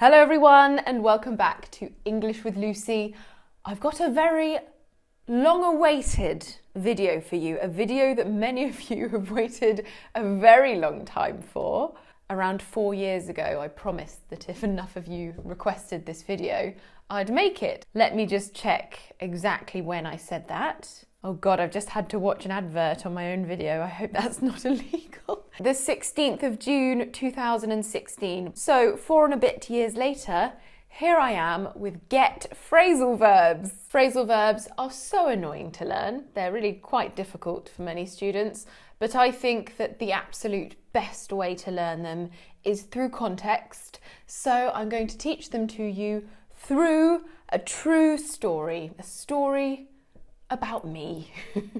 Hello everyone and welcome back to English with Lucy. I've got a very long-awaited video for you, a video that many of you have waited a very long time for. Around 4 years ago, I promised that if enough of you requested this video, I'd make it. Let me just check exactly when I said that. Oh God, I've just had to watch an advert on my own video. I hope that's not illegal. The 16th of June 2016. So 4 and a bit years later, here I am with get phrasal verbs. Phrasal verbs are so annoying to learn. They're really quite difficult for many students, but I think that the absolute best way to learn them is through context. So I'm going to teach them to you through a true story, a story about me.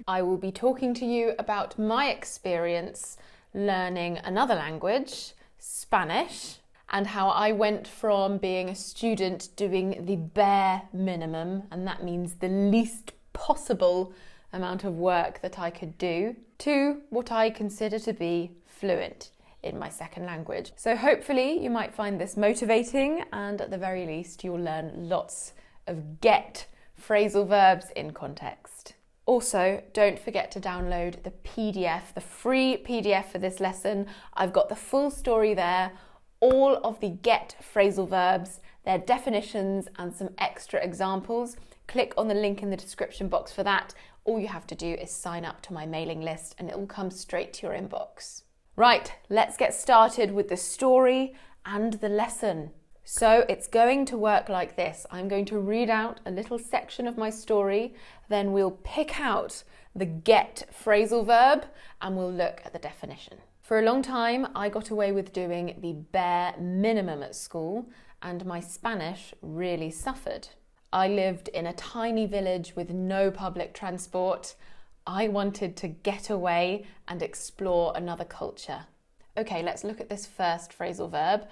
I will be talking to you about my experience learning another language, Spanish, and how I went from being a student doing the bare minimum, and that means the least possible amount of work that I could do, to what I consider to be fluent in my second language. So hopefully you might find this motivating, and at the very least you'll learn lots of get phrasal verbs in context. Also, don't forget to download the PDF, the free PDF for this lesson. I've got the full story there, all of the get phrasal verbs, their definitions and some extra examples. Click on the link in the description box for that. All you have to do is sign up to my mailing list and it will come straight to your inbox. Right, let's get started with the story and the lesson. So it's going to work like this. I'm going to read out a little section of my story, then we'll pick out the get phrasal verb and we'll look at the definition. For a long time, I got away with doing the bare minimum at school and my Spanish really suffered. I lived in a tiny village with no public transport. I wanted to get away and explore another culture. Okay, let's look at this first phrasal verb.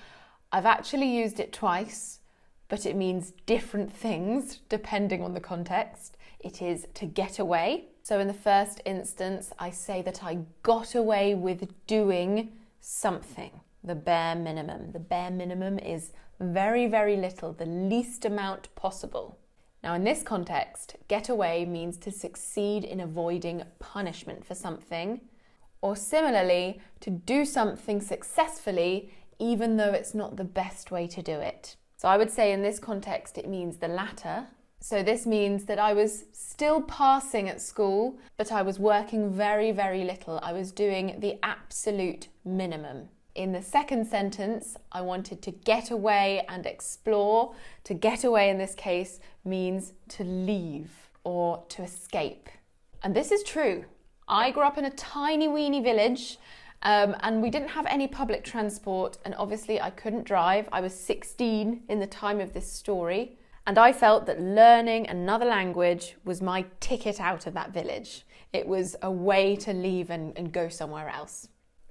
I've actually used it twice, but it means different things depending on the context. It is to get away. So in the first instance, I say that I got away with doing something, the bare minimum. The bare minimum is very, very little, the least amount possible. Now in this context, get away means to succeed in avoiding punishment for something, or similarly, to do something successfully even though it's not the best way to do it. So I would say in this context, it means the latter. So this means that I was still passing at school, but I was working very, very little. I was doing the absolute minimum. In the second sentence, I wanted to get away and explore. To get away in this case means to leave or to escape. And this is true. I grew up in a tiny weeny village and we didn't have any public transport, and obviously I couldn't drive. I was 16 in the time of this story, and I felt that learning another language was my ticket out of that village. It was a way to leave and go somewhere else.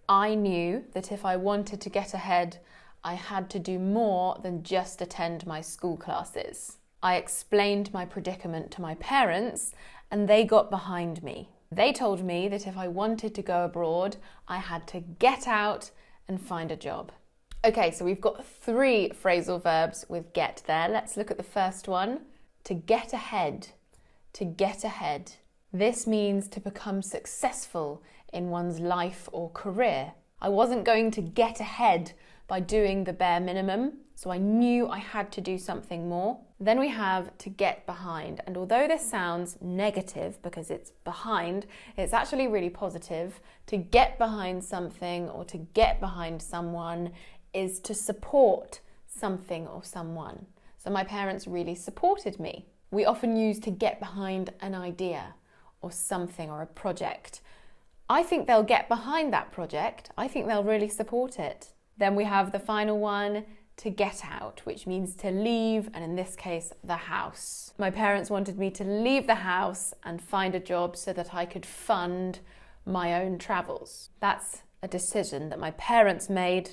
I knew that if I wanted to get ahead, I had to do more than just attend my school classes. I explained my predicament to my parents, and they got behind me. They told me that if I wanted to go abroad, I had to get out and find a job. Okay, so we've got 3 phrasal verbs with get there. Let's look at the first one. To get ahead. To get ahead. This means to become successful in one's life or career. I wasn't going to get ahead by doing the bare minimum, so I knew I had to do something more. Then we have to get behind, and although this sounds negative because it's behind, it's actually really positive. To get behind something or to get behind someone is to support something or someone. So my parents really supported me. We often use to get behind an idea or something or a project. I think they'll get behind that project. I think they'll really support it. Then we have the final one, to get out, which means to leave, and in this case, the house. My parents wanted me to leave the house and find a job so that I could fund my own travels. That's a decision that my parents made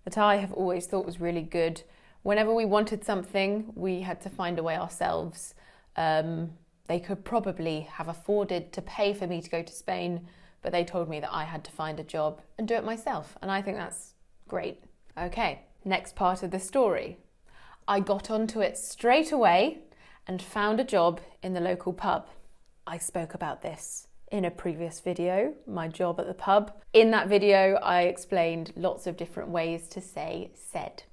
that I have always thought was really good. Whenever we wanted something, we had to find a way ourselves. They could probably have afforded to pay for me to go to Spain, but they told me that I had to find a job and do it myself, and I think that's great. Okay, next part of the story. I got onto it straight away and found a job in the local pub. I spoke about this in a previous video, my job at the pub. In that video, I explained lots of different ways to say said.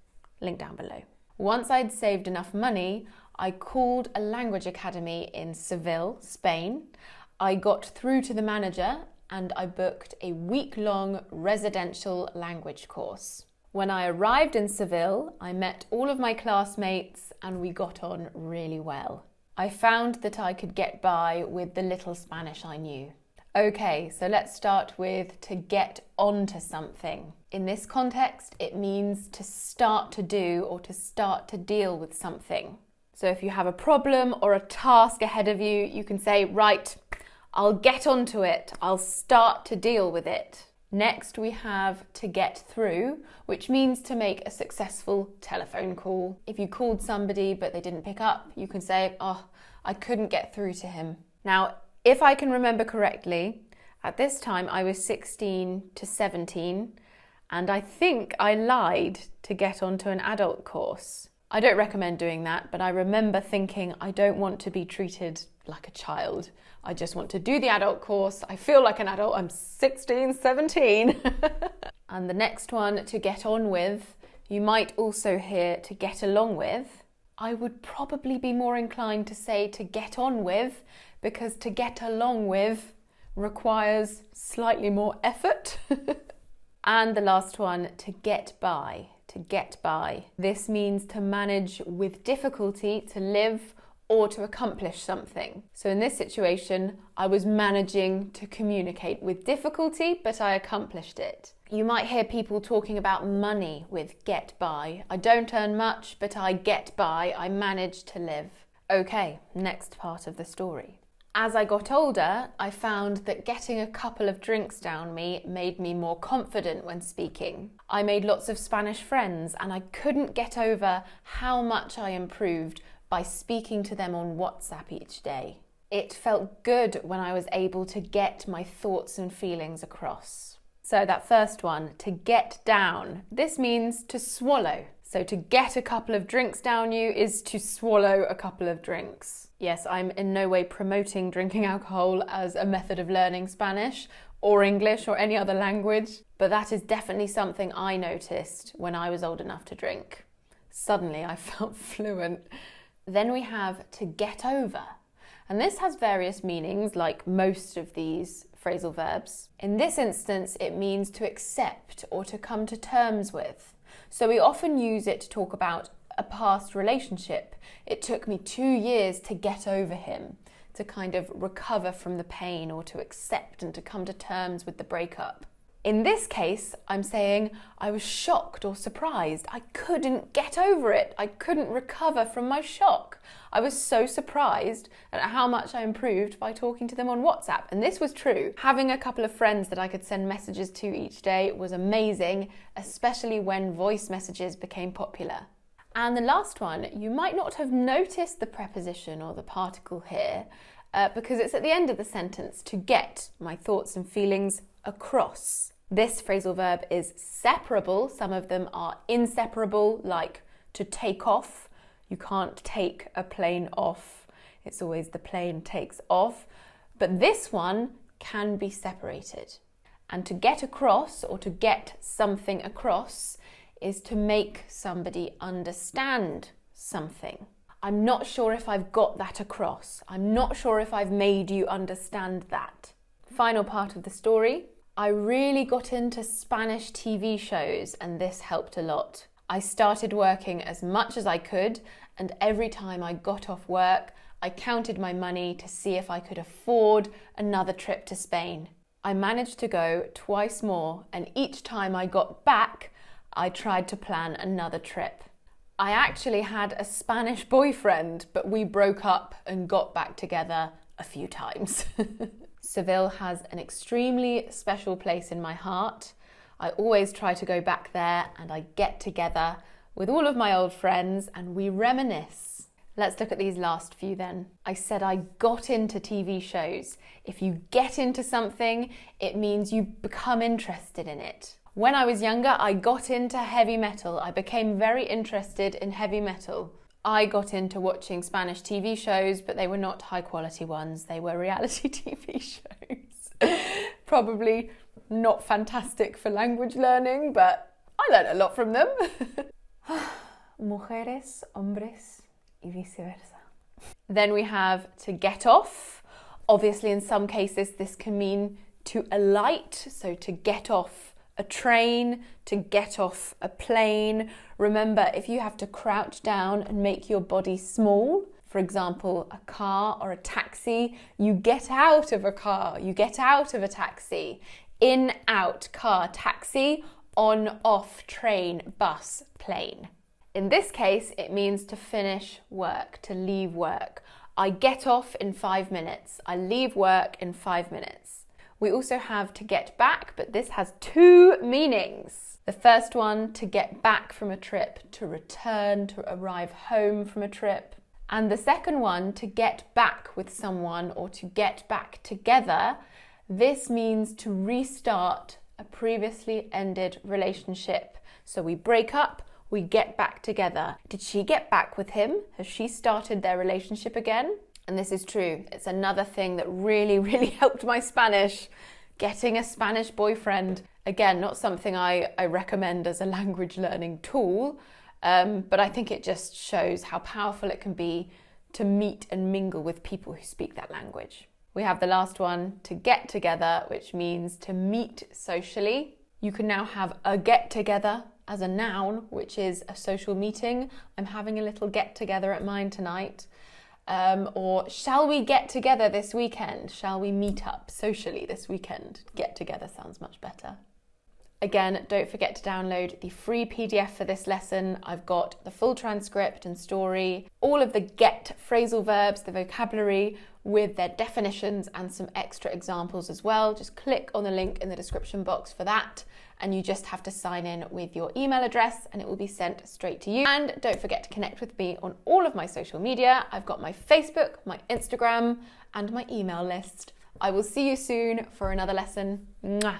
Link down below. Once I'd saved enough money, I called a language academy in Seville, Spain. I got through to the manager and I booked a week-long residential language course. When I arrived in Seville, I met all of my classmates and we got on really well. I found that I could get by with the little Spanish I knew. Okay, so let's start with to get onto something. In this context, it means to start to do or to start to deal with something. So if you have a problem or a task ahead of you, you can say, right, I'll get onto it. I'll start to deal with it. Next, we have to get through, which means to make a successful telephone call. If you called somebody but they didn't pick up, you can say, oh, I couldn't get through to him. Now, if I can remember correctly, at this time I was 16 to 17, and I think I lied to get onto an adult course. I don't recommend doing that, but I remember thinking I don't want to be treated like a child. I just want to do the adult course. I feel like an adult. I'm 16, 17. And the next one, to get on with, you might also hear to get along with. I would probably be more inclined to say to get on with, because to get along with requires slightly more effort. And the last one, to get by. To get by. This means to manage with difficulty, to live or to accomplish something. So in this situation, I was managing to communicate with difficulty, but I accomplished it. You might hear people talking about money with get by. I don't earn much, but I get by. I manage to live. Okay, next part of the story. As I got older, I found that getting a couple of drinks down me made me more confident when speaking. I made lots of Spanish friends and I couldn't get over how much I improved by speaking to them on WhatsApp each day. It felt good when I was able to get my thoughts and feelings across. So that first one, to get down, this means to swallow. So to get a couple of drinks down you is to swallow a couple of drinks. Yes, I'm in no way promoting drinking alcohol as a method of learning Spanish or English or any other language, but that is definitely something I noticed when I was old enough to drink. Suddenly I felt fluent. Then we have to get over. And this has various meanings, like most of these phrasal verbs. In this instance, it means to accept or to come to terms with. So we often use it to talk about a past relationship. It took me 2 years to get over him, to kind of recover from the pain or to accept and to come to terms with the breakup. In this case, I'm saying I was shocked or surprised. I couldn't get over it. I couldn't recover from my shock. I was so surprised at how much I improved by talking to them on WhatsApp. And this was true. Having a couple of friends that I could send messages to each day was amazing, especially when voice messages became popular. And the last one, you might not have noticed the preposition or the particle here because it's at the end of the sentence, to get my thoughts and feelings across. This phrasal verb is separable. Some of them are inseparable, like to take off. You can't take a plane off. It's always the plane takes off. But this one can be separated. And to get across or to get something across is to make somebody understand something. I'm not sure if I've got that across. I'm not sure if I've made you understand that. Final part of the story. I really got into Spanish TV shows and this helped a lot. I started working as much as I could, and every time I got off work, I counted my money to see if I could afford another trip to Spain. I managed to go twice more, and each time I got back, I tried to plan another trip. I actually had a Spanish boyfriend, but we broke up and got back together a few times. Seville has an extremely special place in my heart. I always try to go back there and I get together with all of my old friends and we reminisce. Let's look at these last few then. I said I got into TV shows. If you get into something, it means you become interested in it. When I was younger, I got into heavy metal. I became very interested in heavy metal. I got into watching Spanish TV shows, but they were not high quality ones. They were reality TV shows. Probably not fantastic for language learning, but I learned a lot from them. Mujeres, hombres, y viceversa. Then we have to get off. Obviously, in some cases, this can mean to alight, so to get off a train, to get off a plane. Remember, if you have to crouch down and make your body small, for example, a car or a taxi, you get out of a car, you get out of a taxi. In, out, car, taxi, on, off, train, bus, plane. In this case, it means to finish work, to leave work. I get off in 5 minutes. I leave work in 5 minutes. We also have to get back, but this has two meanings. The first one, to get back from a trip, to return, to arrive home from a trip. And the second one, to get back with someone or to get back together. This means to restart a previously ended relationship. So we break up, we get back together. Did she get back with him? Has she started their relationship again? And this is true. It's another thing that really helped my Spanish. Getting a Spanish boyfriend. Again, not something I recommend as a language learning tool, but I think it just shows how powerful it can be to meet and mingle with people who speak that language. We have the last one, to get together, which means to meet socially. You can now have a get together as a noun, which is a social meeting. I'm having a little get together at mine tonight. Or shall we get together this weekend? Shall we meet up socially this weekend? Get together sounds much better. Again, don't forget to download the free PDF for this lesson. I've got the full transcript and story, all of the get phrasal verbs, the vocabulary with their definitions and some extra examples as well. Just click on the link in the description box for that. And you just have to sign in with your email address and it will be sent straight to you. And don't forget to connect with me on all of my social media. I've got my Facebook, my Instagram, and my email list. I will see you soon for another lesson. Mwah.